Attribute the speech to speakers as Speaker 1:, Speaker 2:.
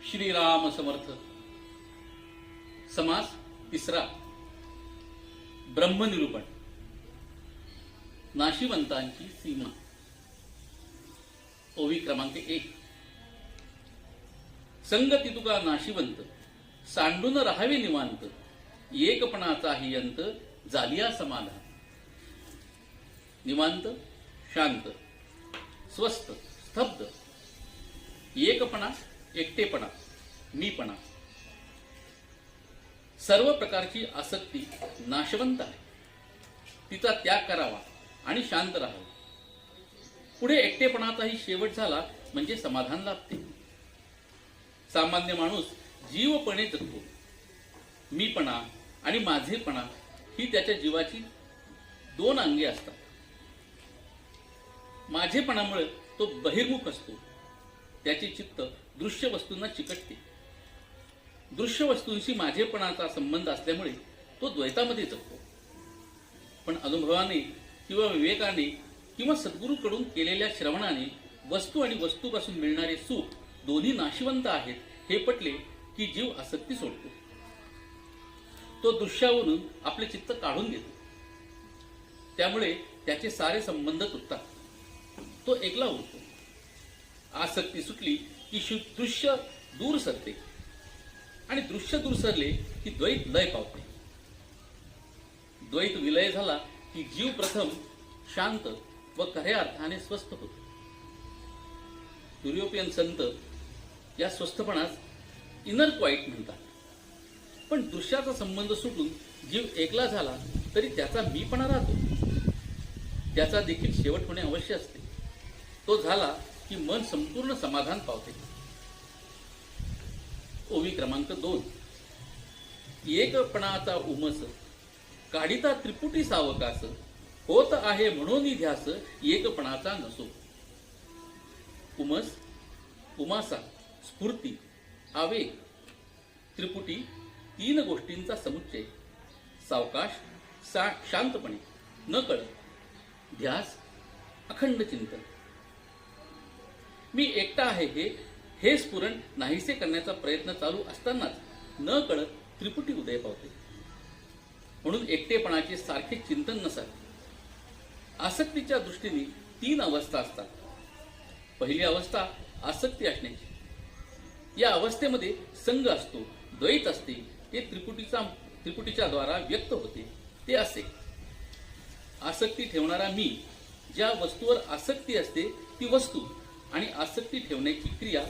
Speaker 1: श्रीराम समर्थ. समास तिसरा. ब्रह्मनिरूपण. नाशिवंतांची सीमा. ओवी क्रमांक 1. संगती तुका नाशिवंत, सांडून राहावे निवांत, एकपणाचाही अंत जालिया समाधान. निवांत, शांत, स्वस्थ, स्तब्ध, एकपणा, एकटेपणा, मीपणा. सर्व प्रकारची आसक्ती नाशवंत आहे. तिचा त्याग करावा आणि शांत राहावे. पुढे एकटेपणाचाही शेवट झाला म्हणजे समाधान लाभते. सामान्य माणूस जीवपणे जगतो. मीपणा आणि माझेपणा ही त्याच्या जीवाची दोन अंगे असतात. माझेपणामुळे तो बहिर्मुख असतो. त्याचे चित्त दृश्य वस्तूंना चिकटते. दृश्य वस्तूंशी माझेपणाचा संबंध असल्यामुळे तो द्वैतामध्ये जगतो. पण अनुभवाने किंवा विवेकाने किंवा सद्गुरूकडून केलेल्या श्रवणाने वस्तू आणि वस्तूपासून मिळणारे सुख दोन्ही नाशिवंत आहेत हे पटले की जीव आसक्ती सोडतो. तो दृश्यावरून आपले चित्त काढून घेतो. त्यामुळे त्याचे सारे संबंध तुटतात. तो एकला उरतो. आसक्ती सुटली की दृश्य दूर सरते आणि दृश्य दूर सरले की द्वैत लय पावते. द्वैत विलय झाला की जीव प्रथम शांत व खऱ्या अर्थाने स्वस्थ होतो. युरोपियन संत या स्वस्थपणास इनर क्वाईट म्हणतात. पण दृश्याचा संबंध सुटून जीव एकला झाला तरी त्याचा मीपणा राहतो. त्याचा देखील शेवट होणे अवश्य असते. तो झाला की मन संपूर्ण समाधान पावते. ओवी क्रमांक 2. एकपणाचा उमस, काढिता त्रिपुटी सावकास, होत आहे म्हणून ध्यास, एकपणाचा नसो. उमस, उमासा, स्फूर्ती, आवेग, त्रिपुटी, तीन गोष्टींचा समुच्चय, सावकाश, शांतपणे, न कळत, ध्यास, अखंड चिंतन. मी एकटा आहे हे स्फुरण नाहीसे करण्याचा प्रयत्न चालू असतानाच न कळत त्रिपुटी उदय पावते. म्हणून एकटेपणाचे सारखे चिंतन नसावे. आसक्तीच्या दृष्टीने 3 अवस्था असतात. पहिली अवस्था आसक्ती असण्याची. या अवस्थेमध्ये संग असतो, द्वैत असते. ते त्रिपुटीच्या द्वारा व्यक्त होते. ते असे. आसक्ती ठेवणारा मी. ज्या वस्तूवर आसक्ती असते ती वस्तू आणि आसक्ती ठेवण्याची क्रिया